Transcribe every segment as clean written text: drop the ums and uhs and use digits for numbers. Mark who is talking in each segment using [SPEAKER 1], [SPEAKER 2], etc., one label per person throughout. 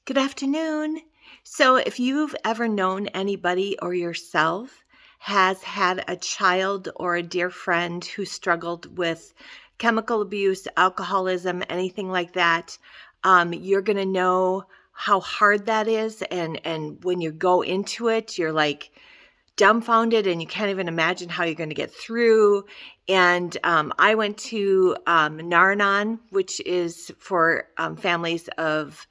[SPEAKER 1] Good afternoon. So, if you've ever known anybody or yourself has had a child or a dear friend who struggled with chemical abuse, alcoholism, anything like that, you're going to know how hard that is. And when you go into it, you're like dumbfounded and you can't even imagine how you're going to get through. And I went to Nar-Anon, which is for families of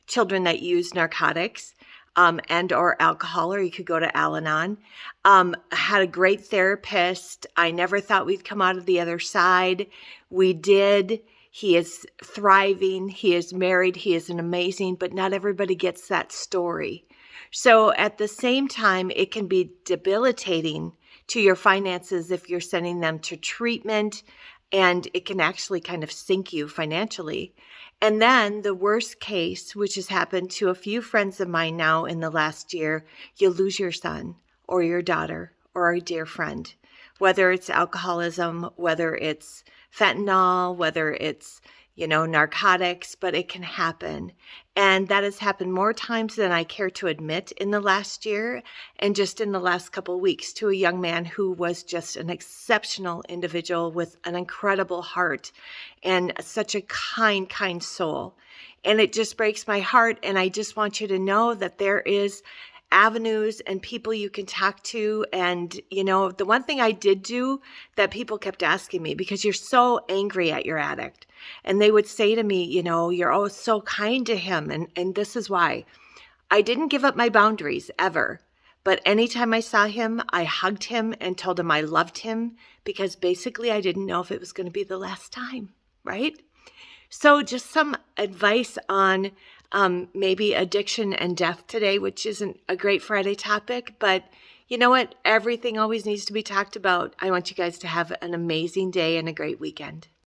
[SPEAKER 1] children that use narcotics and or alcohol, or you could go to Al-Anon. Had a great therapist. I never thought we'd come out of the other side. We did. He is thriving. He is married. He is an amazing, but not everybody gets that story. So at the same time, it can be debilitating to your finances if you're sending them to treatment, and it can actually kind of sink you financially. And then the worst case, which has happened to a few friends of mine now in the last year, you lose your son or your daughter or a dear friend, whether it's alcoholism, whether it's fentanyl, whether it's narcotics, but it can happen. And that has happened more times than I care to admit in the last year, and just in the last couple of weeks, to a young man who was just an exceptional individual with an incredible heart and such a kind soul. And it just breaks my heart. And I just want you to know that there is avenues and people you can talk to. And, the one thing I did do that people kept asking me, because you're so angry at your addict, and they would say to me, you're always so kind to him. And this is why I didn't give up my boundaries ever. But anytime I saw him, I hugged him and told him I loved him, because basically I didn't know if it was going to be the last time, right? So just some advice on maybe addiction and death today, which isn't a great Friday topic, but you know what? Everything always needs to be talked about. I want you guys to have an amazing day and a great weekend.